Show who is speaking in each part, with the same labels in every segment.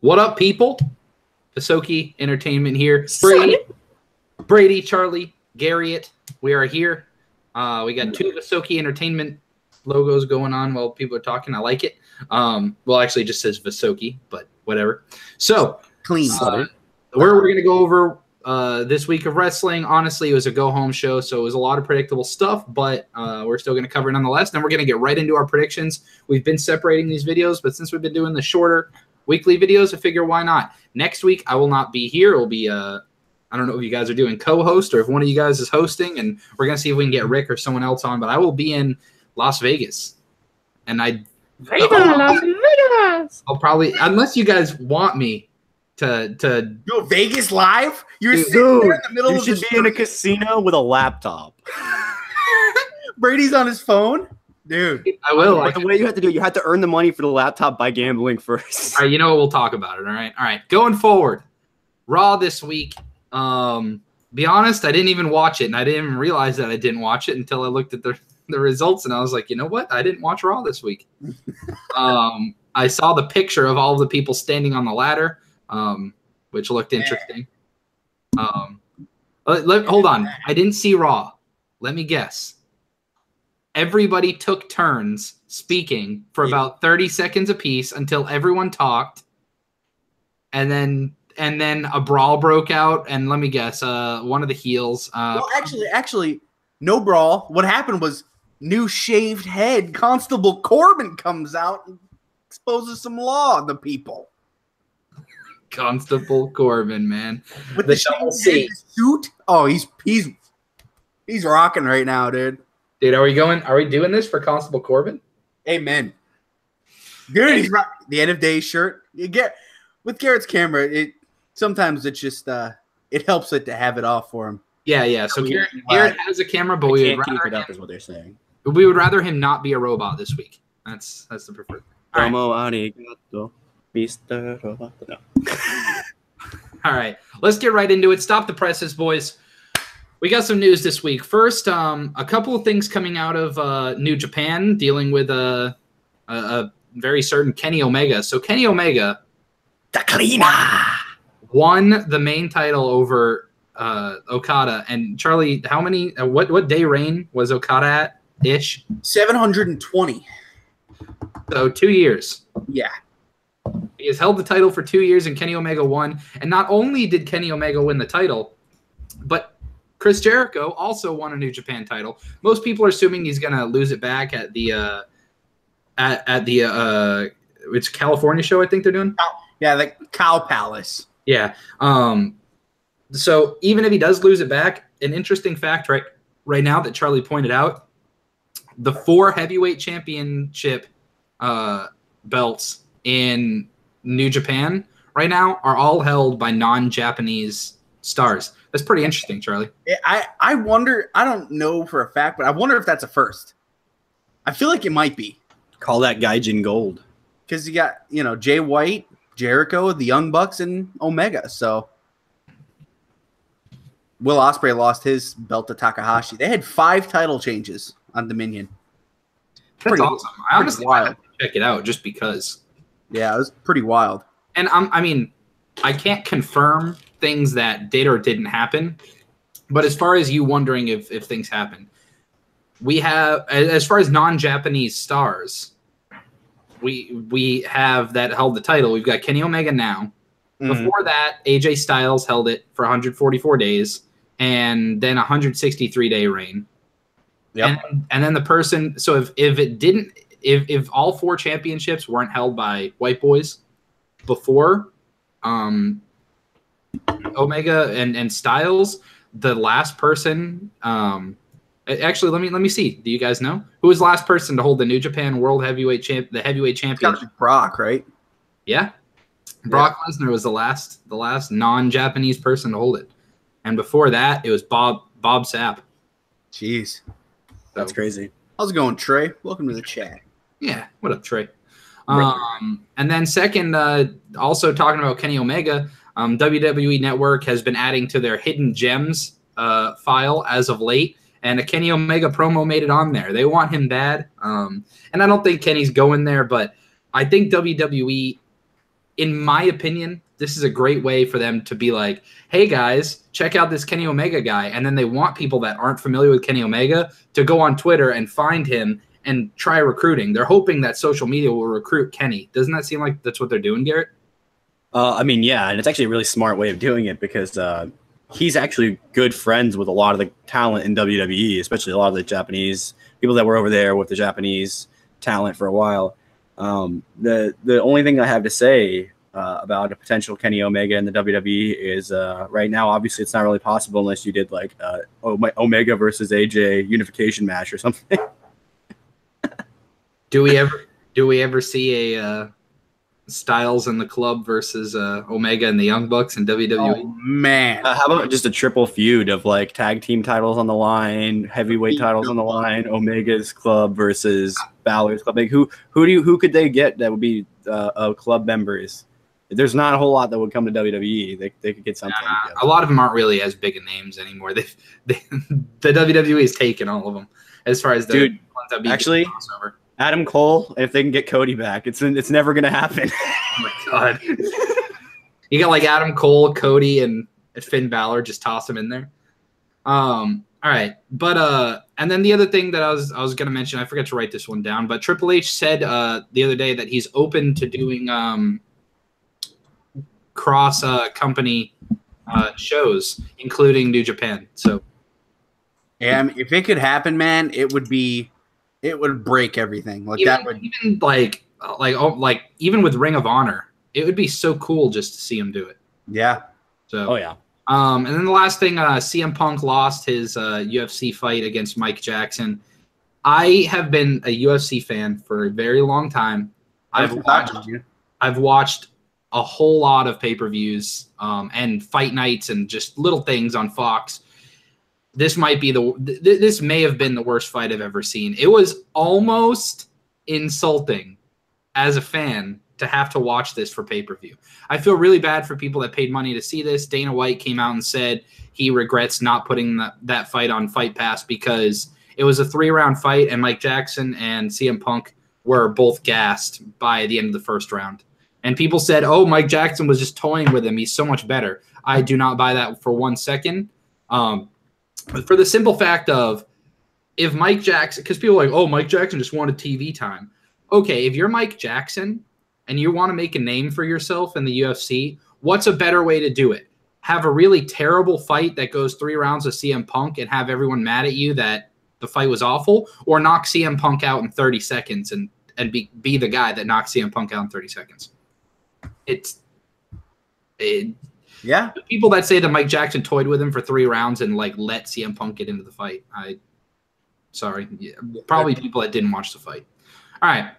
Speaker 1: What up, people? Visokii Entertainment here. Brady, Charlie, Garriet. We are here. We got two Visokii Entertainment logos going on while people are talking. I like it. Well, actually, it just says Visokii, but whatever. So,
Speaker 2: clean.
Speaker 1: We're going to go over this week of wrestling. Honestly, it was a go-home show, so it was a lot of predictable stuff, but we're still going to cover it nonetheless. Then we're going to get right into our predictions. We've been separating these videos, but since we've been doing the shorter weekly videos, I figure why not? Next week, I will not be here. It will be, I don't know if you guys are doing co-host or if one of you guys is hosting, and we're going to see if we can get Rick or someone else on, but I will be in Las Vegas. And I'll probably, unless you guys want me to
Speaker 2: go Vegas live? You're
Speaker 3: Dude,
Speaker 2: sitting there in the middle
Speaker 3: you
Speaker 2: of
Speaker 3: should be in a casino with a laptop.
Speaker 2: Brady's on his phone. Dude.
Speaker 1: I will.
Speaker 3: But the way you have to do it, you have to earn the money for the laptop by gambling first.
Speaker 1: All right, you know what? We'll talk about it. All right. Going forward, Raw this week. Be honest, I didn't even watch it, and I didn't even realize that I didn't watch it until I looked at the results, and I was like, you know what? I didn't watch Raw this week. I saw the picture of all of the people standing on the ladder, which looked interesting. Hold on. I didn't see Raw. Let me guess. Everybody took turns speaking for about 30 seconds apiece until everyone talked, and then a brawl broke out. And let me guess, one of the heels.
Speaker 2: Well, actually, no brawl. What happened was new shaved head Constable Corbin comes out and exposes some law on the people.
Speaker 1: Constable Corbin, man,
Speaker 2: with the suit. Oh, he's rocking right now, dude.
Speaker 1: Dude, are we doing this for Constable Corbin?
Speaker 2: Amen. Dude, he's rocking the end of day shirt. With Garrett's camera, sometimes it's just it helps it to have it off for him.
Speaker 1: Yeah. So Garrett has a camera, but we would rather
Speaker 3: keep it up, is what they're saying.
Speaker 1: We would rather him not be a robot this week. That's the preferred. All right, let's get right into it. Stop the presses, boys. We got some news this week. First, a couple of things coming out of New Japan dealing with a very certain Kenny Omega. So Kenny Omega won the main title over Okada. And Charlie, how many? What day reign was Okada at? Ish
Speaker 2: 720.
Speaker 1: So 2 years.
Speaker 2: Yeah.
Speaker 1: He has held the title for 2 years, and Kenny Omega won. And not only did Kenny Omega win the title, but Chris Jericho also won a New Japan title. Most people are assuming he's going to lose it back at the it's California show, I think they're doing.
Speaker 2: Yeah, the Cow Palace.
Speaker 1: Yeah. So even if he does lose it back, an interesting fact right now that Charlie pointed out, the 4 heavyweight championship belts in New Japan right now are all held by non-Japanese stars. That's pretty interesting, Charlie.
Speaker 2: I wonder, I don't know for a fact, but I wonder if that's a first. I feel like it might be.
Speaker 3: Call that Gaijin Gold.
Speaker 2: Because you got, Jay White, Jericho, the Young Bucks, and Omega. So Will Ospreay lost his belt to Takahashi. They had 5 title changes on Dominion.
Speaker 1: That's awesome. I honestly have to check it out just because.
Speaker 2: Yeah, it was pretty wild.
Speaker 1: And I can't confirm things that did or didn't happen, but as far as you wondering if things happen, we have, as far as non-Japanese stars, we have that held the title. We've got Kenny Omega now. Before that, AJ Styles held it for 144 days and then a 163-day reign. Yep. And then the person, so if all 4 championships weren't held by white boys before Omega and Styles, the last person, actually let me see. Do you guys know who was the last person to hold the New Japan World Heavyweight Championship?
Speaker 2: Brock, right?
Speaker 1: Yeah. Brock Lesnar was the last non-Japanese person to hold it. And before that, it was Bob Sapp.
Speaker 2: Jeez.
Speaker 3: That's crazy.
Speaker 2: How's it going, Trey? Welcome to the chat.
Speaker 1: Yeah. What up, Trey? And then second, also talking about Kenny Omega, WWE Network has been adding to their hidden gems file as of late, and a Kenny Omega promo made it on there. They want him bad, and I don't think Kenny's going there, but I think WWE in my opinion, this is a great way for them to be like, hey guys, check out this Kenny Omega guy. And then they want people that aren't familiar with Kenny Omega to go on Twitter and find him and try recruiting. They're hoping that social media will recruit Kenny. Doesn't that seem like that's what they're doing, Garrett?
Speaker 3: I mean, yeah, and it's actually a really smart way of doing it because he's actually good friends with a lot of the talent in WWE, especially a lot of the Japanese people that were over there with the Japanese talent for a while. The only thing I have to say about a potential Kenny Omega in the WWE is right now, obviously, it's not really possible unless you did like Omega versus AJ unification match or something.
Speaker 1: Do we ever see a Styles in the Club versus Omega and the Young Bucks in WWE?
Speaker 2: Oh, man.
Speaker 3: How about just a triple feud of like tag team titles on the line, heavyweight titles on the line, Omega's club versus Balor's club? Like, who could they get that would be club members? There's not a whole lot that would come to WWE. They could get something.
Speaker 1: A lot of them aren't really as big of names anymore. The WWE has taken all of them as far as the ones that be
Speaker 3: actually
Speaker 1: crossover.
Speaker 3: Adam Cole, if they can get Cody back, it's never going to happen.
Speaker 1: Oh, my God. You got like Adam Cole, Cody, and Finn Balor. Just toss them in there. All right. But and then the other thing that I was going to mention, I forgot to write this one down, but Triple H said the other day that he's open to doing cross company shows, including New Japan. So,
Speaker 2: yeah, I mean, if it could happen, man, it would break everything. Like even with Ring of Honor, it would be so cool just to see him do it. Yeah.
Speaker 1: So.
Speaker 3: Oh yeah.
Speaker 1: And then the last thing, CM Punk lost his UFC fight against Mike Jackson. I have been a UFC fan for a very long time. I've watched a whole lot of pay-per-views and fight nights and just little things on Fox. This may have been the worst fight I've ever seen. It was almost insulting as a fan to have to watch this for pay-per-view. I feel really bad for people that paid money to see this. Dana White came out and said he regrets not putting that fight on Fight Pass because it was a 3-round fight and Mike Jackson and CM Punk were both gassed by the end of the first round. And people said, oh, Mike Jackson was just toying with him. He's so much better. I do not buy that for 1 second. For the simple fact of if Mike Jackson, because people are like, oh, Mike Jackson just wanted TV time. Okay, if you're Mike Jackson and you want to make a name for yourself in the UFC, what's a better way to do it? Have a really terrible fight that goes 3 rounds with CM Punk and have everyone mad at you that the fight was awful, or knock CM Punk out in 30 seconds and be the guy that knocks CM Punk out in 30 seconds.
Speaker 2: Yeah.
Speaker 1: The people that say that Mike Jackson toyed with him for 3 rounds and like let CM Punk get into the fight. Probably people that didn't watch the fight. All right.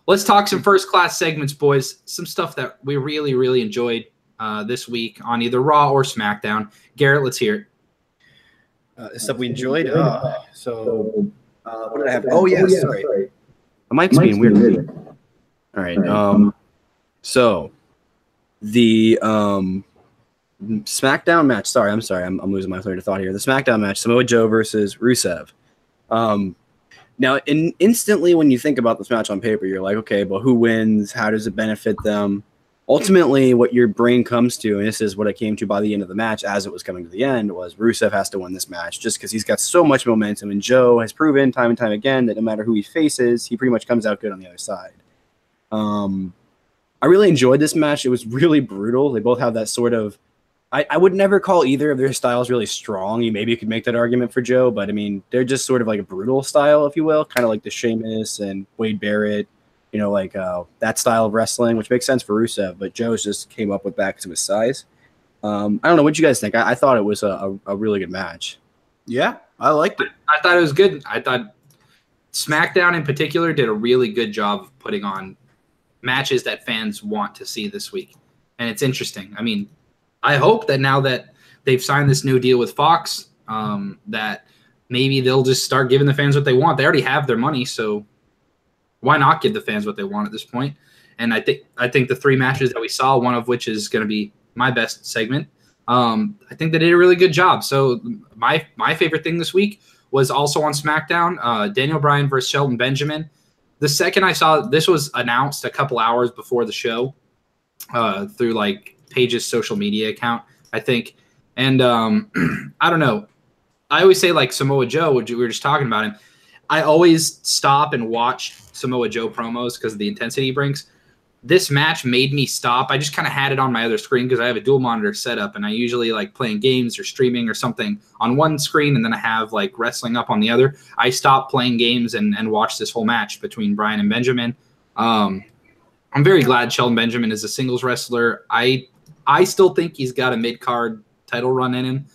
Speaker 1: Let's talk some first class segments, boys. Some stuff that we really, really enjoyed this week on either Raw or SmackDown. Garrett, let's hear it.
Speaker 3: Stuff we enjoyed. What did I have? Oh yeah, sorry. My mic's being weird. All right. So the SmackDown match. Sorry, I'm losing my train of thought here. The SmackDown match: Samoa Joe versus Rusev. Now, instantly when you think about this match on paper, you're like, okay, but who wins? How does it benefit them? Ultimately, what your brain comes to, and this is what I came to by the end of the match as it was coming to the end, was Rusev has to win this match just because he's got so much momentum, and Joe has proven time and time again that no matter who he faces, he pretty much comes out good on the other side. I really enjoyed this match. It was really brutal. They both have that sort of I would never call either of their styles really strong. You could make that argument for Joe, but I mean, they're just sort of like a brutal style, if you will, kind of like the Sheamus and Wade Barrett, that style of wrestling, which makes sense for Rusev, but Joe's just came up with back to his size. I don't know. What you guys think? I thought it was a really good match.
Speaker 2: Yeah, I liked it.
Speaker 1: I thought it was good. I thought SmackDown in particular did a really good job of putting on matches that fans want to see this week. And it's interesting. I mean, I hope that now that they've signed this new deal with Fox, that maybe they'll just start giving the fans what they want. They already have their money, so why not give the fans what they want at this point? And I think the 3 matches that we saw, one of which is going to be my best segment, I think they did a really good job. So my favorite thing this week was also on SmackDown, Daniel Bryan versus Shelton Benjamin. The second I saw this was announced a couple hours before the show, through like Paige's social media account, I think. And I don't know. I always say like Samoa Joe, we were just talking about him. I always stop and watch Samoa Joe promos because of the intensity he brings. This match made me stop. I just kind of had it on my other screen because I have a dual monitor setup, and I usually like playing games or streaming or something on one screen, and then I have like wrestling up on the other. I stopped playing games and watched this whole match between Bryan and Benjamin. I'm very glad Shelton Benjamin is a singles wrestler. I still think he's got a mid-card title run in him,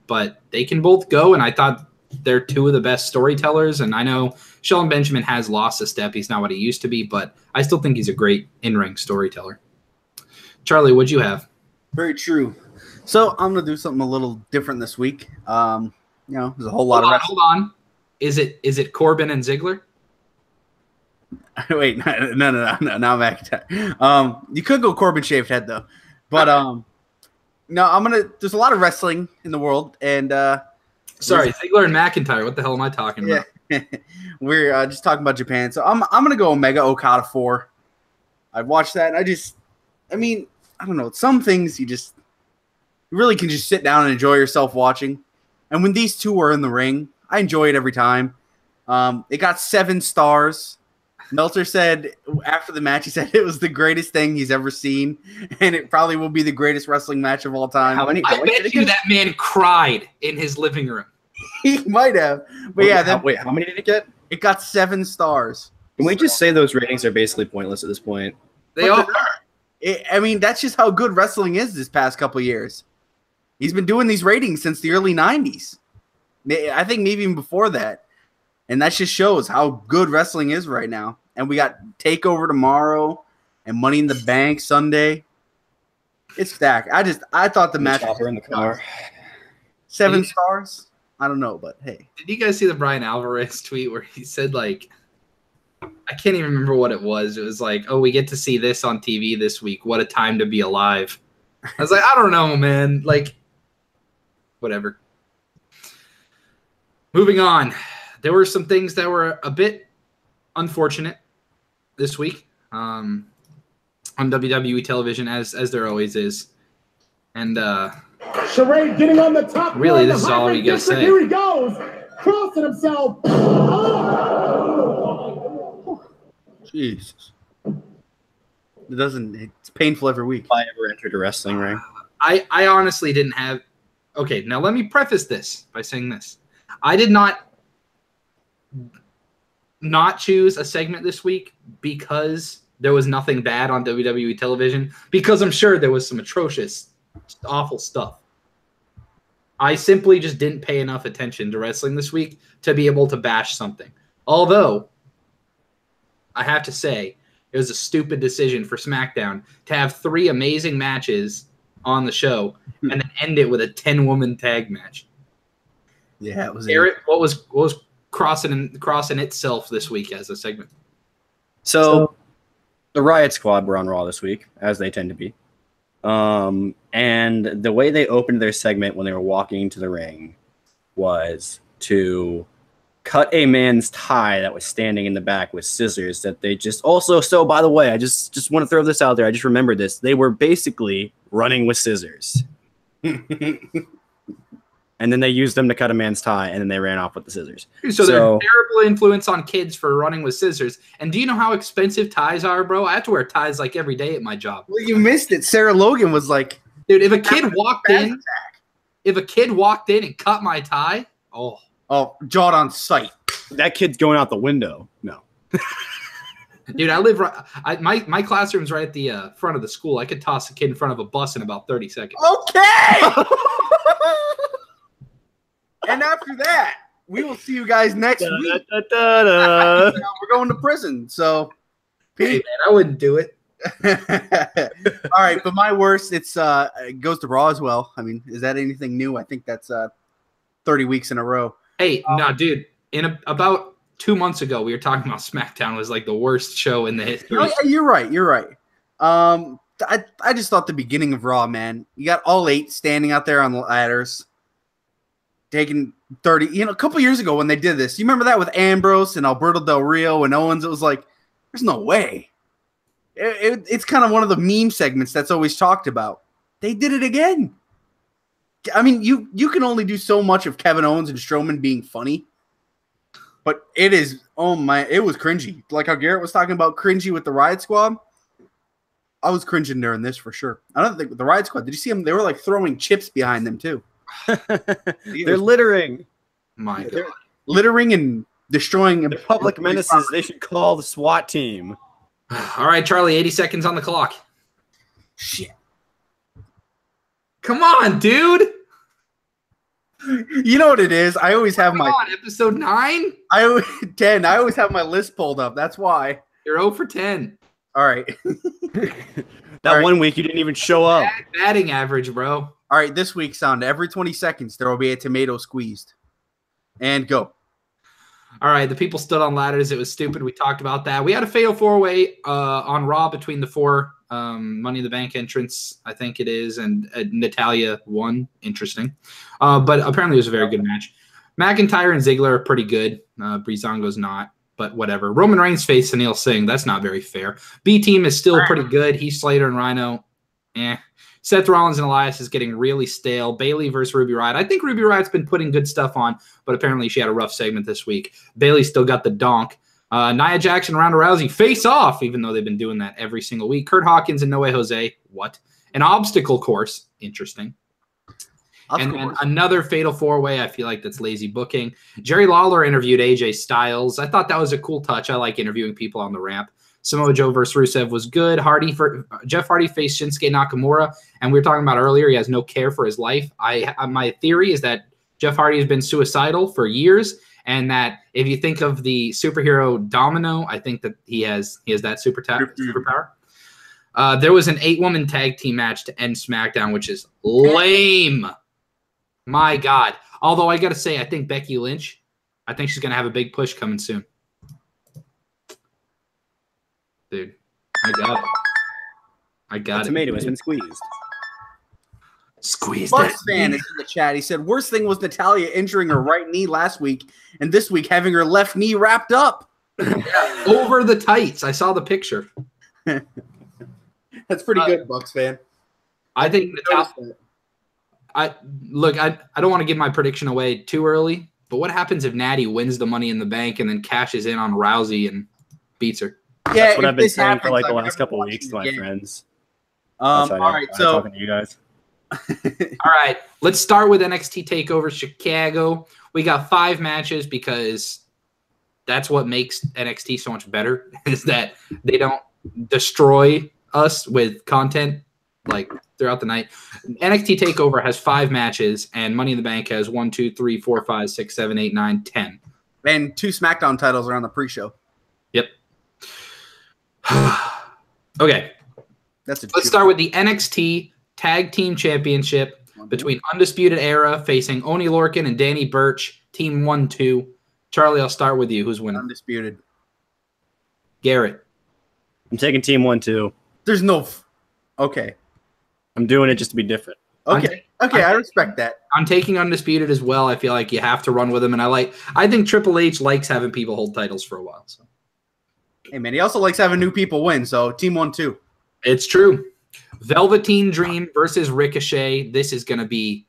Speaker 1: but they can both go, and I thought they're two of the best storytellers, and I know Shelton Benjamin has lost a step. He's not what he used to be, but I still think he's a great in-ring storyteller. Charlie, what'd you have?
Speaker 2: Very true. So I'm going to do something a little different this week. There's a whole lot of wrestling.
Speaker 1: Hold on. Is it Corbin and Ziggler?
Speaker 2: Wait, no. Now I'm back. You could go Corbin shaved head though, but no, there's a lot of wrestling in the world, and
Speaker 1: sorry, Ziggler and McIntyre. What the hell am I talking about?
Speaker 2: We're just talking about Japan. So I'm gonna go Omega Okada 4. I've watched that, and I don't know. Some things you really can just sit down and enjoy yourself watching. And when these two were in the ring, I enjoy it every time. It got 7 stars. Meltzer said after the match, he said it was the greatest thing he's ever seen, and it probably will be the greatest wrestling match of all time.
Speaker 1: I bet you that man cried in his living room.
Speaker 2: He might have. But
Speaker 3: how many did it get?
Speaker 2: It got 7 stars.
Speaker 3: Can we just say those ratings are basically pointless at this point?
Speaker 1: They are.
Speaker 2: That's just how good wrestling is this past couple of years. He's been doing these ratings since the early 90s. I think maybe even before that. And that just shows how good wrestling is right now. And we got TakeOver tomorrow and Money in the Bank Sunday. It's stacked. I thought the match
Speaker 3: was in the car.
Speaker 2: 7 stars? I don't know, but hey.
Speaker 1: Did you guys see the Brian Alvarez tweet where he said, like, I can't even remember what it was. It was like, oh, we get to see this on TV this week. What a time to be alive. I was like, I don't know, man. Like, whatever. Moving on. There were some things that were a bit unfortunate this week on WWE television, as there always is. And
Speaker 4: Charade getting on the top.
Speaker 1: Really, this is all you gotta say.
Speaker 4: Here he goes, crossing himself.
Speaker 2: Jesus. It's painful every week.
Speaker 3: If I ever entered a wrestling ring.
Speaker 1: I honestly didn't have. Okay, now let me preface this by saying this. I did not choose a segment this week because there was nothing bad on WWE television, because I'm sure there was some atrocious, awful stuff. I simply just didn't pay enough attention to wrestling this week to be able to bash something. Although, I have to say, it was a stupid decision for SmackDown to have 3 amazing matches on the show and then end it with a 10-woman tag match.
Speaker 2: Yeah, it was.
Speaker 1: Garrett, what was crossing itself this week as a segment?
Speaker 3: So the Riot Squad were on Raw this week, as they tend to be. And the way they opened their segment when they were walking into the ring was to cut a man's tie that was standing in the back with scissors that they just also. So by the way, I just want to throw this out there. I just remembered this. They were basically running with scissors. And then they used them to cut a man's tie, and then they ran off with the scissors.
Speaker 1: So they're a terrible influence on kids for running with scissors. And do you know how expensive ties are, bro? I have to wear ties like every day at my job.
Speaker 2: Well, you missed it. Sarah Logan was like,
Speaker 1: dude, if a kid walked in and cut my tie,
Speaker 2: jawed on sight.
Speaker 3: That kid's going out the window. No.
Speaker 1: Dude, I live right. My classroom's right at the front of the school. I could toss a kid in front of a bus in about 30 seconds.
Speaker 2: Okay. And after that, we will see you guys next week. We're going to prison, so
Speaker 1: hey, man, I wouldn't do it.
Speaker 2: All right, but my worst, it goes to Raw as well. I mean, is that anything new? I think that's 30 weeks in a row.
Speaker 1: Hey, no, dude. About 2 months ago, we were talking about SmackDown was like the worst show in the history.
Speaker 2: You're right. I just thought the beginning of Raw, man. You got all 8 standing out there on the ladders, taking 30. A couple years ago when they did this, you remember that with Ambrose and Alberto Del Rio and Owens? It was like, there's no way. it's kind of one of the meme segments that's always talked about. They did it again. I mean, you can only do so much of Kevin Owens and Strowman being funny, but it was cringy. Like how Garrett was talking about cringy with the Riot Squad. I was cringing during this for sure. I don't think with the Riot Squad. Did you see them? They were like throwing chips behind them too.
Speaker 3: They're littering.
Speaker 1: My God.
Speaker 2: Littering and destroying
Speaker 3: the public menaces. They should call the SWAT team.
Speaker 1: All right, Charlie, 80 seconds on the clock.
Speaker 2: Shit.
Speaker 1: Come on, dude.
Speaker 2: You know what it is? I always have
Speaker 1: episode 9?
Speaker 2: 10. I always have my list pulled up. That's why.
Speaker 1: You're 0 for 10.
Speaker 2: All right.
Speaker 3: That 1 week you didn't even show up.
Speaker 1: Batting average, bro.
Speaker 2: All right, this week, sound. Every 20 seconds, there will be a tomato squeezed. And go.
Speaker 1: All right, the people stood on ladders. It was stupid. We talked about that. We had a fatal 4-way on Raw between the 4 Money in the Bank entrants, I think it is, and Natalya won. Interesting. But apparently it was a very good match. McIntyre and Ziggler are pretty good. Breezango's not, but whatever. Roman Reigns faced Sunil Singh. That's not very fair. B-Team is still pretty good. Heath Slater and Rhino, Seth Rollins and Elias is getting really stale. Bayley versus Ruby Riott. I think Ruby Riott's been putting good stuff on, but apparently she had a rough segment this week. Bayley still got the donk. Nia Jax and Ronda Rousey face off, even though they've been doing that every single week. Kurt Hawkins and No Way Jose. What? An obstacle course. Interesting. And then another fatal 4-way. I feel like that's lazy booking. Jerry Lawler interviewed AJ Styles. I thought that was a cool touch. I like interviewing people on the ramp. Samoa Joe versus Rusev was good. Jeff Hardy faced Shinsuke Nakamura, and we were talking about earlier, he has no care for his life. My theory is that Jeff Hardy has been suicidal for years, and that if you think of the superhero Domino, I think that he has that superpower. There was an 8-woman tag team match to end SmackDown, which is lame. My God. Although I got to say, I think Becky Lynch, I think she's going to have a big push coming soon. Dude, I got it.
Speaker 3: The tomato has been squeezed.
Speaker 1: Squeezed
Speaker 2: Bucks
Speaker 1: it.
Speaker 2: fan is in the chat. He said, worst thing was Natalya injuring her right knee last week, and this week having her left knee wrapped up.
Speaker 1: Over the tights. I saw the picture.
Speaker 2: That's pretty good, Bucks fan.
Speaker 1: I think Natalya. I don't want to give my prediction away too early, but what happens if Natty wins the Money in the Bank and then cashes in on Rousey and beats her?
Speaker 2: Yeah,
Speaker 3: that's what I've been saying for like the last couple of weeks to my friends.
Speaker 2: All right, so
Speaker 3: talking to you guys.
Speaker 1: All right, let's start with NXT TakeOver Chicago. We got 5 matches because that's what makes NXT so much better, is that they don't destroy us with content like throughout the night. NXT TakeOver has 5 matches, and Money in the Bank has 1, 2, 3, 4, 5, 6, 7, 8, 9, 10.
Speaker 2: And 2 SmackDown titles are on the pre-show.
Speaker 1: Yep. Okay. Let's start with the NXT Tag Team Championship between Undisputed Era facing Oney Lorcan and Danny Burch, Team 1-2. Charlie, I'll start with you. Who's winning?
Speaker 2: Undisputed.
Speaker 1: Garrett.
Speaker 3: I'm taking Team 1-2.
Speaker 2: There's no... Okay.
Speaker 3: I'm doing it just to be different.
Speaker 2: Okay. I respect that.
Speaker 1: I'm taking Undisputed as well. I feel like you have to run with them, and I think Triple H likes having people hold titles for a while. So.
Speaker 2: Hey, man, he also likes having new people win, so Team 1-2.
Speaker 1: It's true. Velveteen Dream versus Ricochet. This is going to be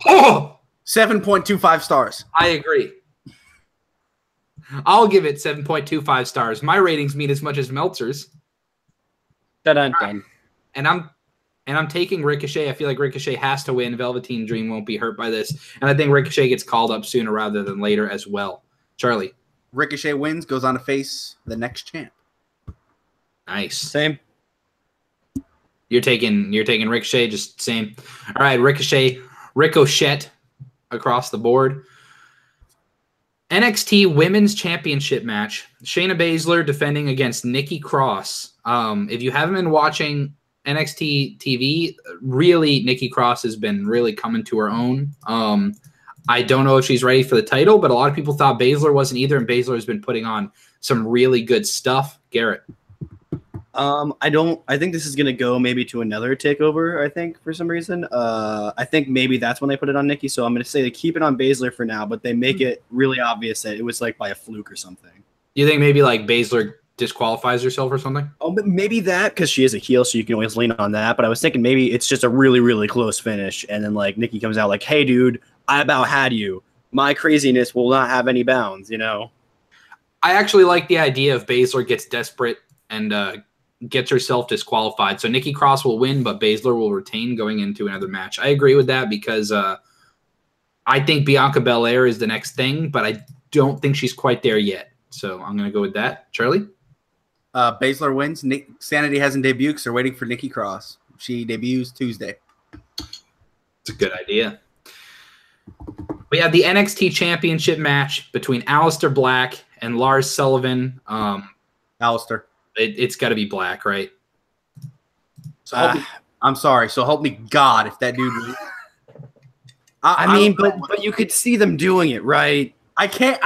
Speaker 2: 7.25 stars.
Speaker 1: I agree. I'll give it 7.25 stars. My ratings mean as much as Meltzer's.
Speaker 3: Dun-dun-dun.
Speaker 1: And I'm taking Ricochet. I feel like Ricochet has to win. Velveteen Dream won't be hurt by this. And I think Ricochet gets called up sooner rather than later as well. Charlie.
Speaker 2: Ricochet wins, goes on to face the next champ.
Speaker 1: Nice.
Speaker 3: Same.
Speaker 1: You're taking Ricochet, just same. All right, Ricochet across the board. NXT Women's Championship match. Shayna Baszler defending against Nikki Cross. If you haven't been watching NXT TV, really, Nikki Cross has been really coming to her own. I don't know if she's ready for the title, but a lot of people thought Baszler wasn't either, and Baszler has been putting on some really good stuff. Garrett.
Speaker 3: I think this is going to go maybe to another takeover, I think, for some reason. I think maybe that's when they put it on Nikki, so I'm going to say they keep it on Baszler for now, but they make it really obvious that it was like by a fluke or something.
Speaker 1: You think maybe like Baszler disqualifies herself or something?
Speaker 3: Oh, but maybe that, because she is a heel, so you can always lean on that. But I was thinking maybe it's just a really, really close finish, and then like Nikki comes out like, "Hey, dude, I about had you. My craziness will not have any bounds," you know.
Speaker 1: I actually like the idea of Baszler gets desperate and gets herself disqualified. So Nikki Cross will win, but Baszler will retain going into another match. I agree with that because I think Bianca Belair is the next thing, but I don't think she's quite there yet. So I'm going to go with that. Charlie?
Speaker 2: Baszler wins. Sanity hasn't debuted because they're waiting for Nikki Cross. She debuts Tuesday.
Speaker 1: It's a good idea. We have the NXT Championship match between Aleister Black and Lars Sullivan.
Speaker 2: Alistair.
Speaker 1: It's got to be Black, right? So
Speaker 2: I'm sorry. So help me God if that dude wins.
Speaker 3: But you could see them doing it, right?
Speaker 2: I can't.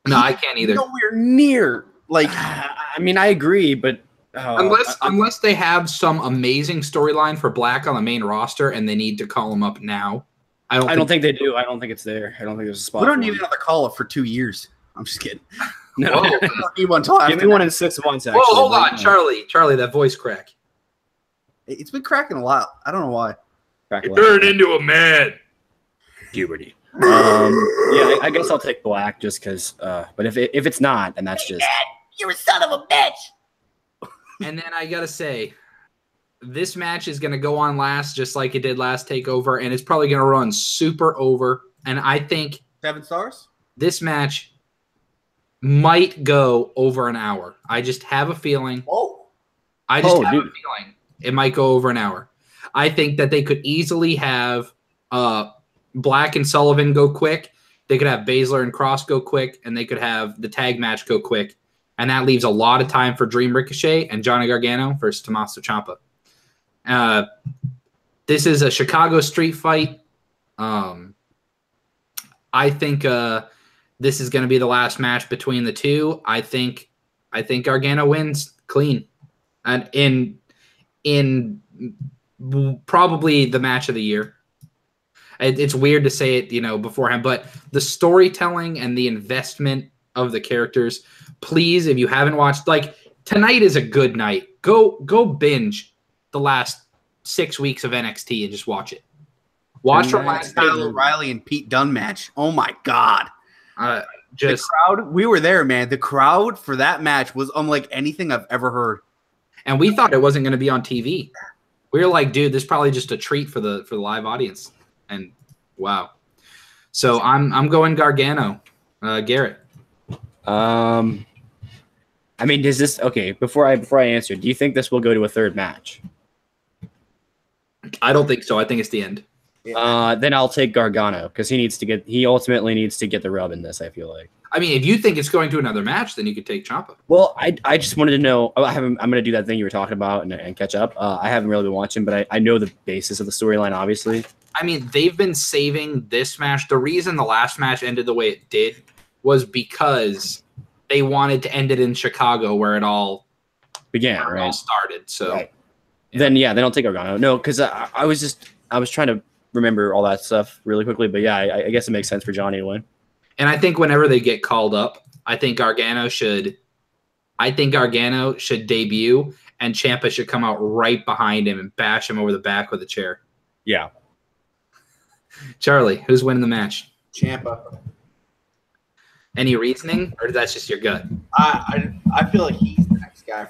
Speaker 1: No, I can't either.
Speaker 2: Nowhere near. Like,
Speaker 3: I mean, I agree, but
Speaker 1: unless they have some amazing storyline for Black on the main roster and they need to call him up now, I don't think they do. I don't think it's there. I don't think there's a spot.
Speaker 2: We don't need another call up for 2 years. I'm just kidding.
Speaker 3: No,
Speaker 2: we don't need one until after.
Speaker 3: Give me one in 6 months. Actually,
Speaker 1: whoa, hold on, Charlie, that voice crack.
Speaker 2: It's been cracking a lot. I don't know why.
Speaker 1: It turned into a man.
Speaker 3: Puberty. Yeah, I guess I'll take Black just because. But if it's not, then that's just.
Speaker 2: Dad, you're a son of a bitch.
Speaker 1: And then I gotta say, this match is gonna go on last, just like it did last Takeover, and it's probably gonna run super over. And I think
Speaker 2: 7 stars.
Speaker 1: This match might go over an hour. I just have a feeling.
Speaker 2: Oh.
Speaker 1: I just have a feeling it might go over an hour. I think that they could easily have Black and Sullivan go quick. They could have Baszler and Cross go quick, and they could have the tag match go quick. And that leaves a lot of time for Dream Ricochet and Johnny Gargano versus Tommaso Ciampa. This is a Chicago street fight. I think this is going to be the last match between the two. I think Gargano wins clean, and in probably the match of the year. It's weird to say it, beforehand, but the storytelling and the investment of the characters. Please, if you haven't watched, tonight is a good night. Go binge the last 6 weeks of NXT and just watch it. Watch from last night.
Speaker 2: Kyle O'Reilly and Pete Dunne match. Oh my God.
Speaker 1: The
Speaker 2: crowd, we were there, man. The crowd for that match was unlike anything I've ever heard.
Speaker 1: And we thought it wasn't going to be on TV. We were like, dude, this is probably just a treat for the live audience. And wow. So I'm going Gargano. Garrett.
Speaker 3: I mean, does this okay? Before I answer, do you think this will go to a third match?
Speaker 1: I don't think so. I think it's the end.
Speaker 3: Then I'll take Gargano because he ultimately needs to get the rub in this. I feel like.
Speaker 1: I mean, if you think it's going to another match, then you could take Ciampa.
Speaker 3: Well, I just wanted to know. I'm going to do that thing you were talking about and catch up. I haven't really been watching, but I know the basis of the storyline, obviously.
Speaker 1: I mean, they've been saving this match. The reason the last match ended the way it did was because they wanted to end it in Chicago, where it all
Speaker 3: began,
Speaker 1: right? All started. So
Speaker 3: right. Then I'll take Gargano. No, because I was trying to remember all that stuff really quickly, but yeah, I guess it makes sense for Johnny to win.
Speaker 1: And I think whenever they get called up, I think Gargano should debut, and Ciampa should come out right behind him and bash him over the back with a chair.
Speaker 3: Yeah.
Speaker 1: Charlie, who's winning the match?
Speaker 2: Ciampa.
Speaker 1: Any reasoning, or that's just your gut?
Speaker 2: I feel like he's the next guy.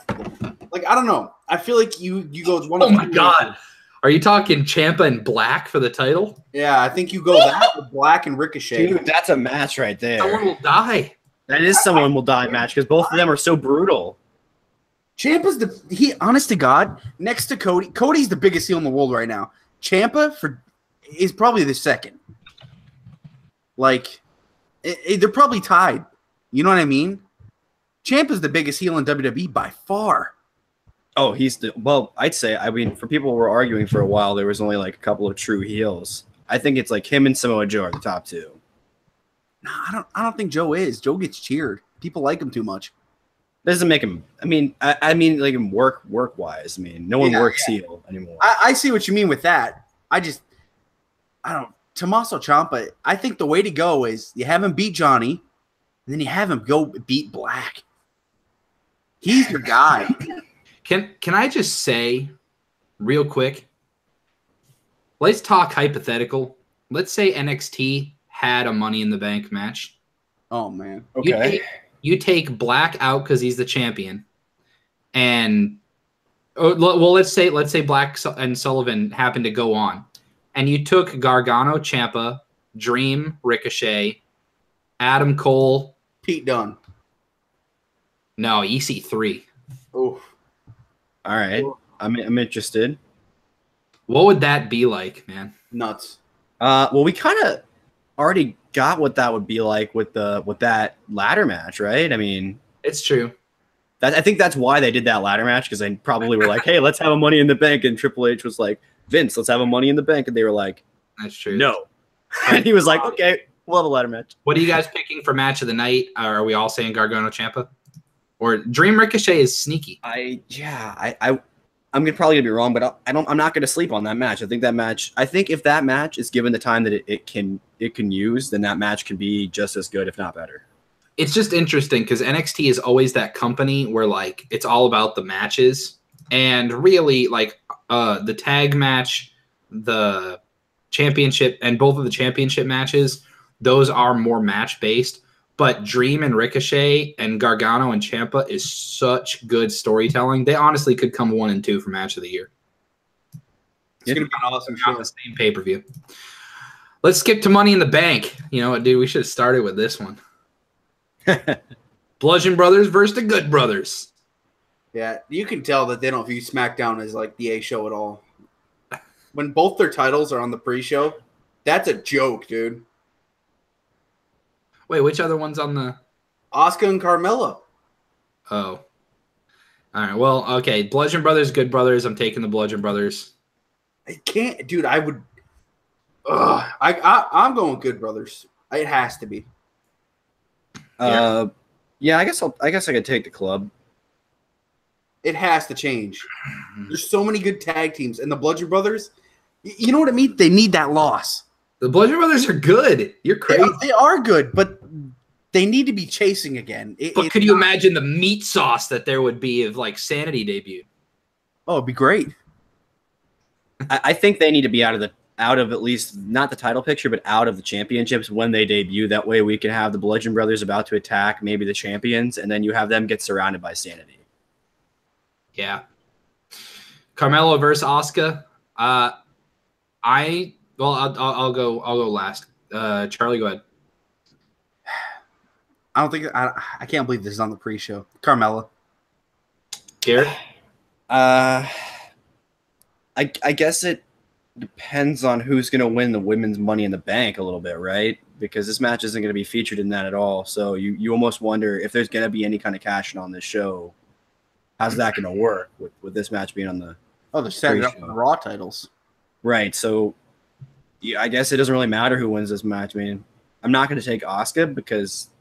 Speaker 2: I don't know. I feel like you go one.
Speaker 1: Oh my God. Are you talking Ciampa and Black for the title?
Speaker 2: Yeah, I think you go that with Black and Ricochet.
Speaker 3: Dude, that's a match right there.
Speaker 1: Someone will die.
Speaker 3: That is someone will die match because both of them are so brutal.
Speaker 2: Ciampa's honest to God, next to Cody. Cody's the biggest heel in the world right now. Ciampa is probably the second. They're probably tied. You know what I mean? Ciampa's the biggest heel in WWE by far.
Speaker 3: Oh, I'd say, for people who were arguing for a while, there was only a couple of true heels. I think it's him and Samoa Joe are the top two.
Speaker 2: No, I don't think Joe is. Joe gets cheered. People like him too much.
Speaker 3: Doesn't make him. I mean him work wise. I mean, no one works heel anymore.
Speaker 2: I see what you mean with that. I don't. Tommaso Ciampa. I think the way to go is you have him beat Johnny, and then you have him go beat Black. He's your guy.
Speaker 1: Can I just say, real quick? Let's talk hypothetical. Let's say NXT had a Money in the Bank match.
Speaker 2: Oh man.
Speaker 3: Okay.
Speaker 1: You take Black out because he's the champion, and well, let's say Black and Sullivan happened to go on, and you took Gargano, Ciampa, Dream, Ricochet, Adam Cole,
Speaker 2: Pete Dunne.
Speaker 1: No, EC3.
Speaker 2: Oh.
Speaker 3: All right. I'm interested.
Speaker 1: What would that be like, man?
Speaker 2: Nuts.
Speaker 3: Well, we kind of already got what that would be like with that ladder match, right? I mean,
Speaker 1: it's true.
Speaker 3: I think that's why they did that ladder match, because they probably were like, "Hey, let's have a Money in the Bank," and Triple H was like, "Vince, let's have a Money in the Bank," and they were like,
Speaker 1: "That's true."
Speaker 3: No, and he was like, "Okay, we'll have a ladder match."
Speaker 1: What are you guys picking for match of the night? Are we all saying Gargano, Ciampa, or Dream Ricochet is sneaky?
Speaker 3: I'm probably gonna be wrong, but I'm not gonna sleep on that match. I think if that match is given the time that it can use, then that match can be just as good, if not better.
Speaker 1: It's just interesting because NXT is always that company where like it's all about the matches, and really like the tag match, the championship, and both of the championship matches, those are more match based. But Dream and Ricochet and Gargano and Ciampa is such good storytelling. They honestly could come 1 and 2 for match of the year.
Speaker 2: It's gonna be an awesome
Speaker 1: On
Speaker 2: show.
Speaker 1: the same pay-per-view. Let's skip to Money in the Bank. You know what, dude? We should have started with this one. Bludgeon Brothers versus the Good Brothers.
Speaker 2: Yeah, you can tell that they don't view SmackDown as like the A show at all. When both their titles are on the pre-show, that's a joke, dude.
Speaker 1: Wait, which other one's on the...
Speaker 2: Asuka and Carmella.
Speaker 1: Oh. All right, well, okay. Bludgeon Brothers, Good Brothers. I'm taking the Bludgeon Brothers.
Speaker 2: I can't, dude. I would... I'm going Good Brothers. It has to be.
Speaker 3: Yeah, I guess I could take the club.
Speaker 2: It has to change. There's so many good tag teams, and the Bludgeon Brothers, you know what I mean? They need that loss.
Speaker 1: The Bludgeon Brothers are good. You're crazy.
Speaker 2: They are good, but they need to be chasing again.
Speaker 1: But could you imagine the meat sauce that there would be if like Sanity debuted?
Speaker 2: Oh, it'd be great.
Speaker 3: I think they need to be out of at least not the title picture, but out of the championships when they debut. That way we can have the Bludgeon Brothers about to attack maybe the champions, and then you have them get surrounded by Sanity.
Speaker 1: Yeah. Carmelo versus Asuka. I'll go last. Charlie, go ahead.
Speaker 2: I can't believe this is on the pre-show. Carmella.
Speaker 1: Garrett?
Speaker 3: I guess it depends on who's going to win the women's Money in the Bank a little bit, right? Because this match isn't going to be featured in that at all. So you almost wonder if there's going to be any kind of cash in on this show. How's that going to work with this match being on the...
Speaker 2: Oh, they're setting up the Raw titles.
Speaker 3: Right, so yeah, I guess it doesn't really matter who wins this match. I mean, I'm not going to take Asuka because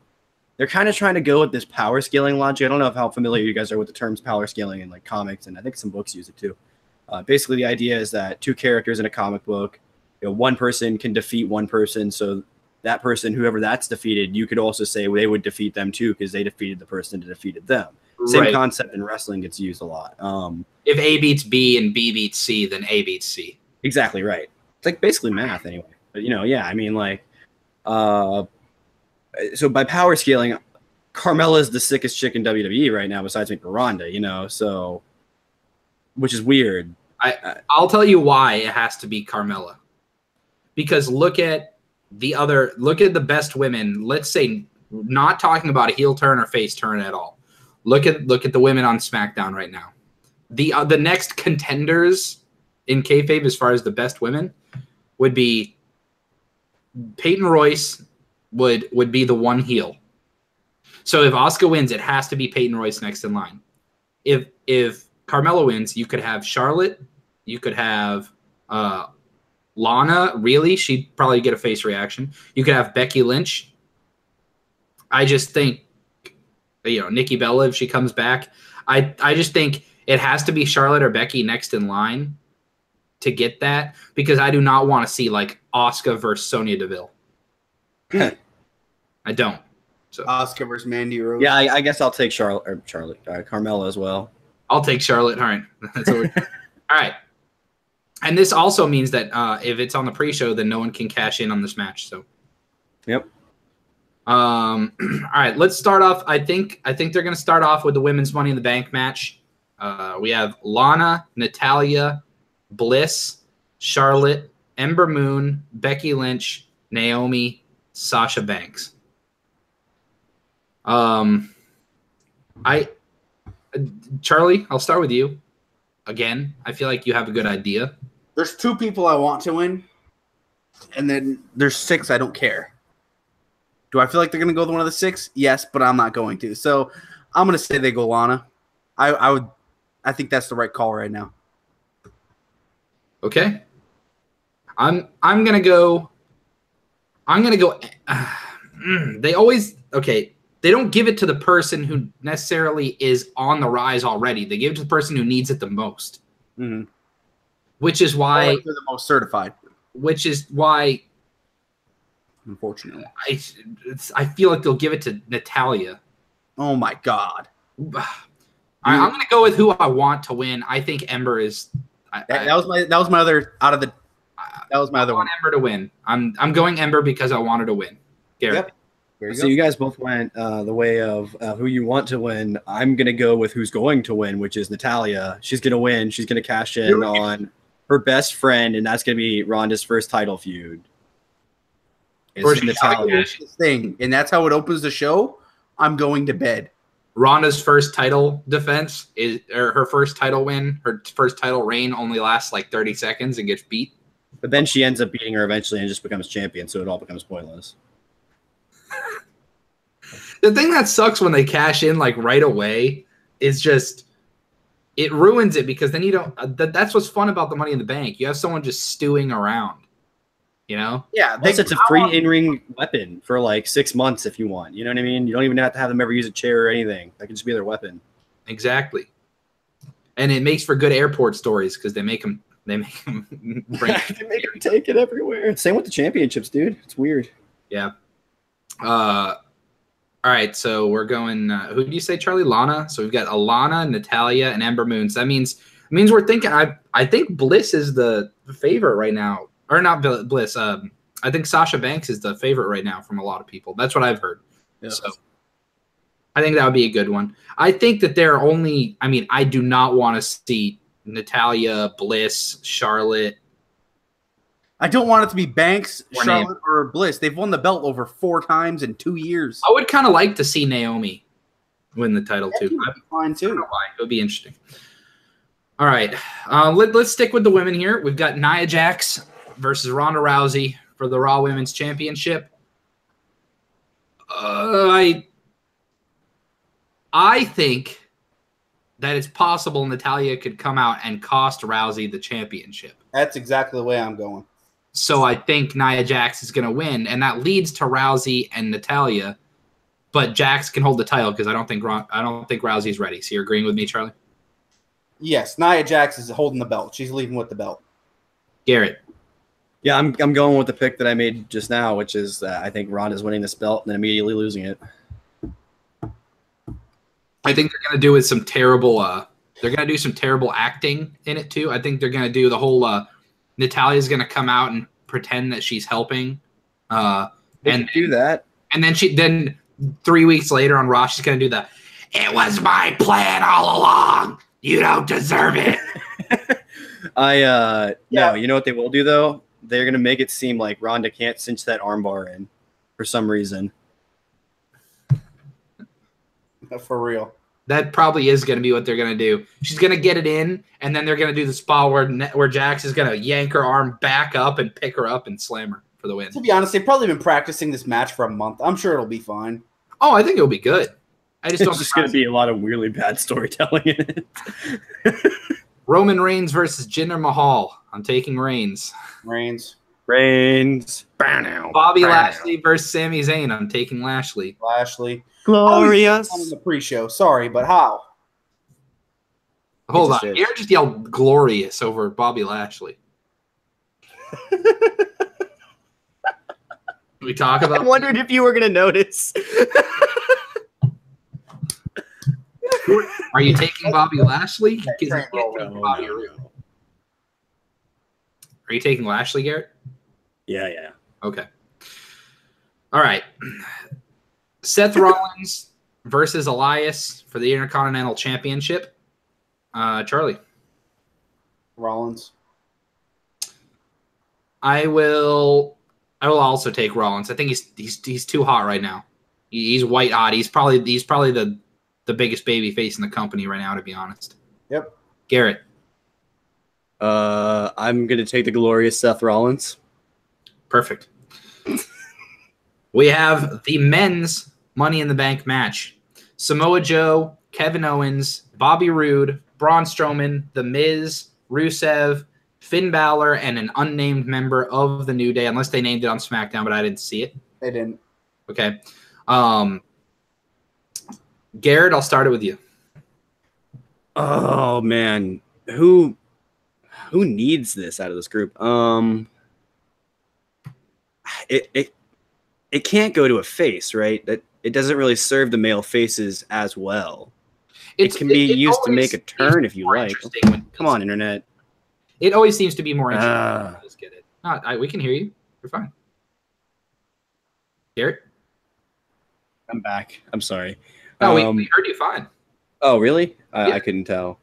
Speaker 3: they're kind of trying to go with this power scaling logic. I don't know how familiar you guys are with the terms power scaling in like comics, and I think some books use it too. Basically, the idea is that two characters in a comic book, one person can defeat one person, so that person, whoever that's defeated, you could also say they would defeat them too because they defeated the person that defeated them. Same concept in wrestling gets used a lot.
Speaker 1: If A beats B and B beats C, then A beats C.
Speaker 3: Exactly right. It's like basically math anyway. But yeah, I mean like, so by power scaling, Carmella is the sickest chick in WWE right now besides maybe Ronda, so which is weird.
Speaker 1: I'll tell you why it has to be Carmella. Because look at the best women, let's say not talking about a heel turn or face turn at all. Look at the women on SmackDown right now. The next contenders in kayfabe as far as the best women would be Peyton Royce would be the one heel. So if Asuka wins, it has to be Peyton Royce next in line. If Carmella wins, you could have Charlotte, you could have Lana. Really, she'd probably get a face reaction. You could have Becky Lynch. I just think, Nikki Bella if she comes back. I just think it has to be Charlotte or Becky next in line to get that, because I do not want to see like Asuka versus Sonya Deville. I don't. So
Speaker 2: Asuka versus Mandy Rose.
Speaker 3: Yeah, I guess I'll take Carmella as well.
Speaker 1: I'll take Charlotte. All right. That's what all right. And this also means that if it's on the pre-show, then no one can cash in on this match. So,
Speaker 3: yep.
Speaker 1: All right, let's start off. I think they're going to start off with the women's Money in the Bank match. We have Lana, Natalya, Bliss, Charlotte, Ember Moon, Becky Lynch, Naomi, Sasha Banks. Charlie, I'll start with you. Again, I feel like you have a good idea.
Speaker 2: There's 2 people I want to win, and then there's 6 I don't care. Do I feel like they're going to go with one of the 6? Yes, but I'm not going to. So I'm going to say they go Lana. I think that's the right call right now.
Speaker 1: Okay. I'm gonna go. They always They don't give it to the person who necessarily is on the rise already. They give it to the person who needs it the most.
Speaker 2: Mm-hmm.
Speaker 1: Which is why
Speaker 2: they're the most certified.
Speaker 1: Which is why,
Speaker 2: unfortunately,
Speaker 1: I feel like they'll give it to Natalya.
Speaker 2: Oh my God!
Speaker 1: I'm gonna go with who I want to win. I think Ember is.
Speaker 2: That was my other out of the. That was my other one.
Speaker 1: I want Ember to win. I'm going Ember because I wanted to win. Garrett.
Speaker 2: Yep.
Speaker 3: So you guys both went the way of who you want to win. I'm going to go with who's going to win, which is Natalya. She's going to win. She's going to cash in on her best friend, and that's going to be Ronda's first title feud.
Speaker 2: It's Natalya thing, and that's how it opens the show. I'm going to bed.
Speaker 1: Ronda's first title defense or her first title win. Her first title reign only lasts like 30 seconds and gets beat.
Speaker 3: But then she ends up beating her eventually and just becomes champion, so it all becomes pointless.
Speaker 1: The thing that sucks when they cash in like right away is just it ruins it because then you don't. That's what's fun about the Money in the Bank. You have someone just stewing around. You know?
Speaker 2: Yeah.
Speaker 3: Plus, it's a free in-ring weapon for like 6 months if you want. You know what I mean? You don't even have to have them ever use a chair or anything. That can just be their weapon.
Speaker 1: Exactly. And it makes for good airport stories because they make them. They make them bring.
Speaker 3: They make them take it everywhere. Same with the championships, dude. It's weird.
Speaker 1: Yeah. All right, so we're going. Who do you say, Charlie? Lana. So we've got Alana, Natalya, and Ember Moon. So that means we're thinking. I think Bliss is the favorite right now, or not Bliss. I think Sasha Banks is the favorite right now from a lot of people. That's what I've heard. Yeah. So I think that would be a good one. I think that they're only. I do not want to see Natalya, Bliss, Charlotte.
Speaker 2: I don't want it to be Banks, Charlotte, or Bliss. They've won the belt over 4 times in 2 years.
Speaker 1: I would kind of like to see Naomi win the title too.
Speaker 2: That'd be fine too.
Speaker 1: I don't know why. It would be interesting. All right, let's stick with the women here. We've got Nia Jax versus Ronda Rousey for the Raw Women's Championship. I think that it's possible Natalya could come out and cost Rousey the championship.
Speaker 2: That's exactly the way I'm going.
Speaker 1: So I think Nia Jax is going to win, and that leads to Rousey and Natalya. But Jax can hold the title because I don't think Rousey's ready. So you're agreeing with me, Charlie?
Speaker 2: Yes, Nia Jax is holding the belt. She's leaving with the belt.
Speaker 1: Garrett.
Speaker 3: Yeah, I'm going with the pick that I made just now, which is I think Ronda's winning this belt and then immediately losing it.
Speaker 1: I think they're going to do some terrible. They're going to do some terrible acting in it too. I think they're going to do the whole. Natalya's going to come out and pretend that she's helping, and
Speaker 3: do that.
Speaker 1: And then 3 weeks later on Raw, she's going to do the. It was my plan all along. You don't deserve it.
Speaker 3: No. You know what they will do though? They're going to make it seem like Ronda can't cinch that armbar in for some reason.
Speaker 2: For real.
Speaker 1: That probably is going to be what they're going to do. She's going to get it in, and then they're going to do the spot where Jax is going to yank her arm back up and pick her up and slam her for the win.
Speaker 2: To be honest, they've probably been practicing this match for a month. I'm sure it'll be fine.
Speaker 1: Oh, I think it'll be good.
Speaker 3: It's just going to be a lot of weirdly bad storytelling in it.
Speaker 1: Roman Reigns versus Jinder Mahal. I'm taking Reigns.
Speaker 2: Reigns.
Speaker 1: Bobby Lashley versus Sami Zayn. I'm taking Lashley.
Speaker 3: Glorious.
Speaker 2: On the pre-show. Sorry, but how?
Speaker 1: Hold on. Aaron just yelled glorious over Bobby Lashley. We talk about.
Speaker 3: I wondered if you were going to notice.
Speaker 1: Are you taking Bobby Lashley? Because you
Speaker 2: Train
Speaker 1: can't
Speaker 2: roll.
Speaker 1: take Bobby Roode. Are you taking Lashley, Garrett?
Speaker 3: Yeah.
Speaker 1: Okay. All right. Seth Rollins versus Elias for the Intercontinental Championship. Charlie.
Speaker 2: Rollins.
Speaker 1: I will also take Rollins. I think he's too hot right now. He's white hot. He's probably the biggest baby face in the company right now, to be honest.
Speaker 2: Yep.
Speaker 1: Garrett.
Speaker 3: I'm gonna take the glorious Seth Rollins.
Speaker 1: Perfect. We have the men's Money in the Bank match. Samoa Joe, Kevin Owens, Bobby Roode, Braun Strowman, The Miz, Rusev, Finn Balor, and an unnamed member of the New Day, unless they named it on SmackDown, but I didn't see it.
Speaker 2: They didn't.
Speaker 1: Okay. Garrett, I'll start it with you.
Speaker 3: Oh man, who needs this out of this group? It can't go to a face, right? That it doesn't really serve the male faces as well. It can be used to make a turn if you like. Come on, internet.
Speaker 1: It always seems to be more interesting. Just get it. We can hear you. You're fine. Garrett?
Speaker 3: I'm back. I'm sorry.
Speaker 1: No, we heard you fine.
Speaker 3: Oh, really?
Speaker 1: Yeah.
Speaker 3: I couldn't tell.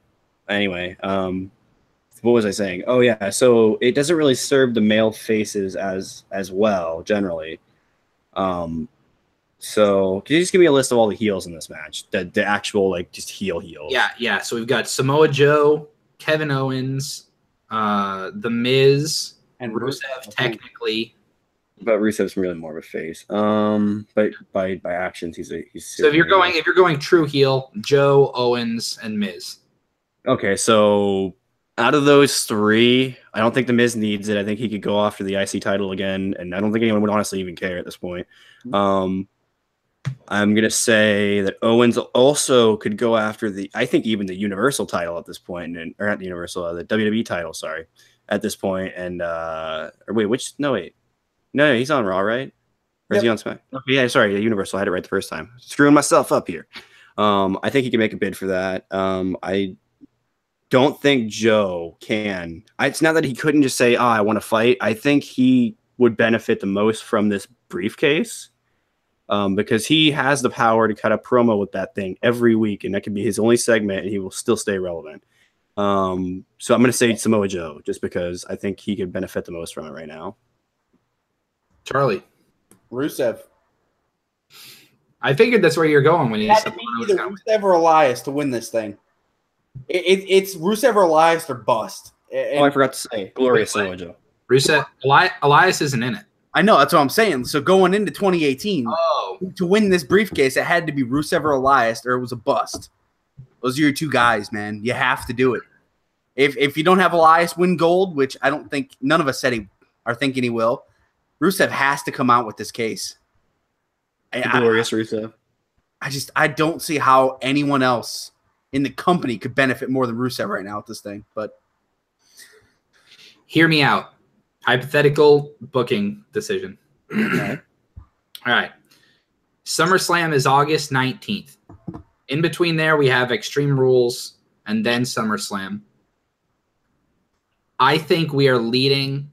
Speaker 3: Anyway, what was I saying? Oh, yeah. So it doesn't really serve the male faces as well, generally. So can you just give me a list of all the heels in this match? The actual, like, just heels.
Speaker 1: Yeah. So we've got Samoa Joe, Kevin Owens, The Miz, and Rusev, technically.
Speaker 3: But Rusev's really more of a face. But by actions, he's
Speaker 1: so if you're going true heel, Joe, Owens, and Miz.
Speaker 3: Okay, so out of those three, I don't think the Miz needs it. I think he could go after the IC title again, and I don't think anyone would honestly even care at this point. I'm gonna say that Owens also could go after I think even the Universal title at this point, or not the Universal, the WWE title. Sorry, at this point, and No, he's on Raw, right? Or is he on Smack? Okay, yeah, sorry, the Universal. I had it right the first time. Screwing myself up here. I think he can make a bid for that. I don't think Joe can. It's not that he couldn't just say, I want to fight. I think he would benefit the most from this briefcase because he has the power to cut a promo with that thing every week, and that could be his only segment, and he will still stay relevant. So I'm going to say Samoa Joe just because I think he could benefit the most from it right now.
Speaker 1: Charlie.
Speaker 2: Rusev.
Speaker 1: I figured that's where you're going when you said
Speaker 2: either Rusev or Elias to win this thing. It's Rusev or Elias or bust.
Speaker 3: I forgot to say glorious Samoa Joe.
Speaker 1: Rusev. Elias isn't in it.
Speaker 2: I know, that's what I'm saying. So going into 2018, to win this briefcase, it had to be Rusev or Elias, or it was a bust. Those are your two guys, man. You have to do it. If you don't have Elias win gold, which I don't think none of us are thinking he will, Rusev has to come out with this case.
Speaker 3: Glorious Rusev.
Speaker 2: I don't see how anyone else in the company could benefit more than Rusev right now with this thing. But
Speaker 1: hear me out. Hypothetical booking decision.
Speaker 2: Okay.
Speaker 1: All right. SummerSlam is August 19th. In between there, we have Extreme Rules and then SummerSlam. I think we are leading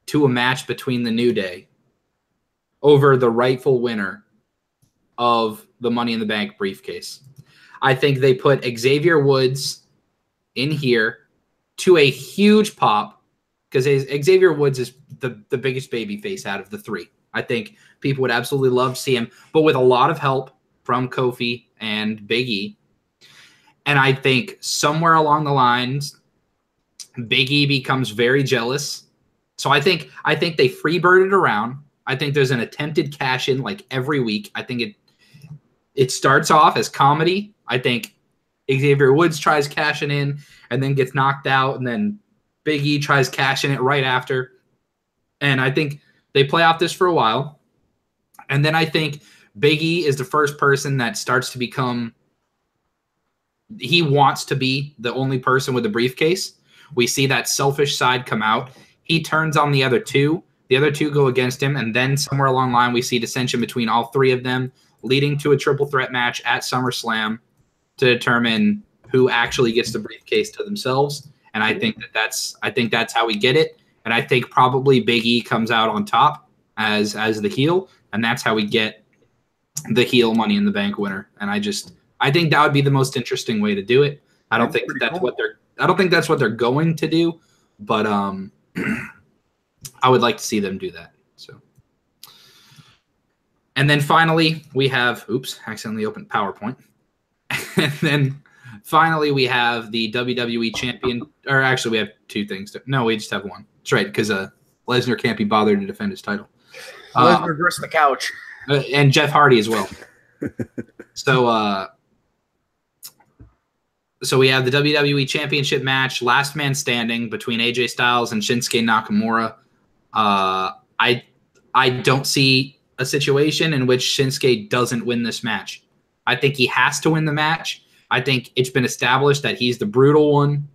Speaker 1: to a match between the New Day over the rightful winner of the Money in the Bank briefcase. I think they put Xavier Woods in here to a huge pop because Xavier Woods is the biggest baby face out of the three. I think people would absolutely love to see him, but with a lot of help from Kofi and Big E. And I think somewhere along the lines, Big E becomes very jealous. So I think they freebirded around. I think there's an attempted cash in like every week. I think it starts off as comedy. I think Xavier Woods tries cashing in and then gets knocked out, and then Big E tries cashing it right after. And I think they play off this for a while. And then I think Big E is the first person that starts to become – he wants to be the only person with a briefcase. We see that selfish side come out. He turns on the other two. The other two go against him, and then somewhere along the line we see dissension between all three of them, leading to a triple threat match at SummerSlam. to determine who actually gets the briefcase to themselves. And I think that's how we get it. And I think probably Big E comes out on top as the heel, and that's how we get the heel Money in the Bank winner. And I think that would be the most interesting way to do it. I don't think that's what they're going to do, but I would like to see them do that. So, and then finally we have accidentally opened PowerPoint. And then finally we have the WWE champion, or actually we have two things. No, we just have one. That's right, because Lesnar can't be bothered to defend his title.
Speaker 2: Lesnar versus the couch.
Speaker 1: And Jeff Hardy as well. So we have the WWE Championship match, last man standing between AJ Styles and Shinsuke Nakamura. I don't see a situation in which Shinsuke doesn't win this match. I think he has to win the match. I think it's been established that he's the brutal one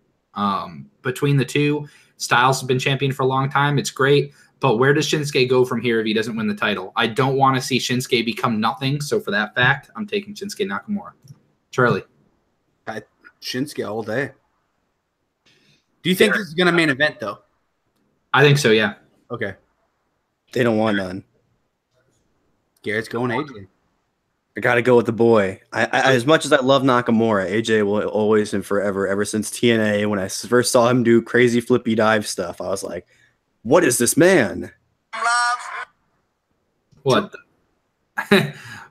Speaker 1: between the two. Styles has been champion for a long time. It's great. But where does Shinsuke go from here if he doesn't win the title? I don't want to see Shinsuke become nothing. So for that fact, I'm taking Shinsuke Nakamura. Charlie.
Speaker 2: Shinsuke all day. Do you think this is going to main event, though?
Speaker 1: I think so, yeah.
Speaker 2: Okay.
Speaker 3: They don't want none.
Speaker 2: Garrett's going AJ.
Speaker 3: I got to go with the boy. I as much as I love Nakamura, AJ will always and forever, ever since TNA, when I first saw him do crazy flippy dive stuff, I was like, what is this man?
Speaker 1: What?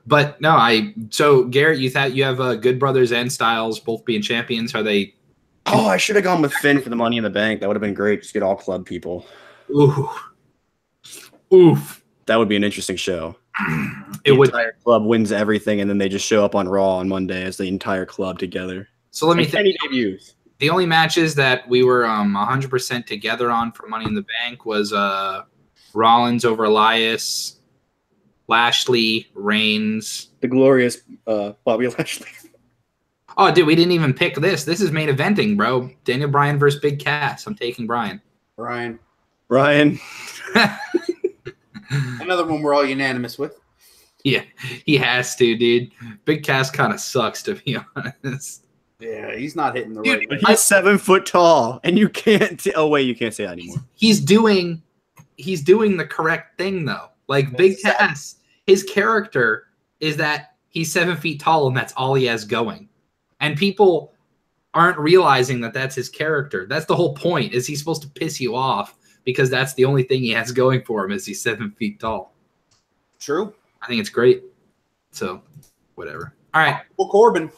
Speaker 1: But no, so Garrett, you have Good Brothers and Styles both being champions. Are they?
Speaker 3: Oh, I should have gone with Finn for the Money in the Bank. That would have been great. Just get all club people.
Speaker 1: Oof.
Speaker 3: That would be an interesting show.
Speaker 1: The
Speaker 3: entire club wins everything, and then they just show up on Raw on Monday as the entire club together.
Speaker 1: So let me think.
Speaker 3: Debuts.
Speaker 1: The only matches that we were 100% together on for Money in the Bank was Rollins over Elias, Lashley, Reigns.
Speaker 3: The glorious Bobby Lashley.
Speaker 1: Oh, dude, we didn't even pick this. This is main eventing, bro. Daniel Bryan versus Big Cass. I'm taking Bryan.
Speaker 2: Brian. Another one we're all unanimous with.
Speaker 1: Yeah, he has to, dude. Big Cass kind of sucks, to be honest.
Speaker 2: Yeah, he's not hitting the
Speaker 3: Dude,
Speaker 2: right.
Speaker 3: he's 7 foot tall, and you can't. Oh wait, you can't say that anymore.
Speaker 1: He's doing the correct thing though. Like Big Cass, his character is that he's 7 feet tall, and that's all he has going. And people aren't realizing that that's his character. That's the whole point. Is he's supposed to piss you off because that's the only thing he has going for him is he's 7 feet tall.
Speaker 2: True.
Speaker 1: I think it's great. So, whatever. All right.
Speaker 2: Well, Corbin.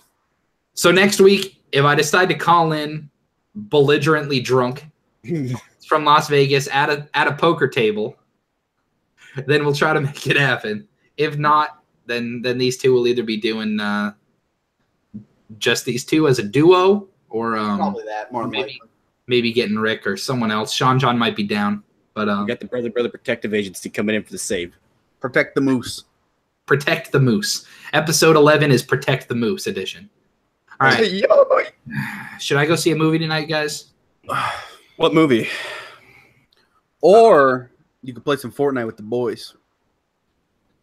Speaker 1: So next week, if I decide to call in belligerently drunk from Las Vegas at a poker table, then we'll try to make it happen. If not, then these two will either be doing just these two as a duo, or
Speaker 2: Probably that. More
Speaker 1: maybe getting Rick or someone else. Sean John might be down, but
Speaker 3: You got the brother protective agency coming in for the save.
Speaker 2: Protect the Moose.
Speaker 1: Protect the Moose. Episode 11 is Protect the Moose edition. All right. Should I go see a movie tonight, guys?
Speaker 3: What movie?
Speaker 2: Or you could play some Fortnite with the boys.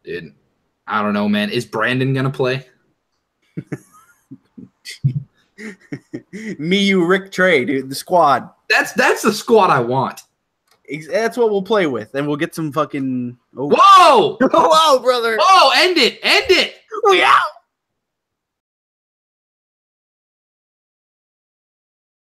Speaker 1: Dude, I don't know, man. Is Brandon gonna play?
Speaker 2: Me, you, Rick, Trey, dude, the squad.
Speaker 1: That's the squad I want.
Speaker 2: That's what we'll play with, and we'll get some fucking.
Speaker 1: Whoa!
Speaker 2: Whoa, brother!
Speaker 1: Whoa! End it! End it!
Speaker 2: We out.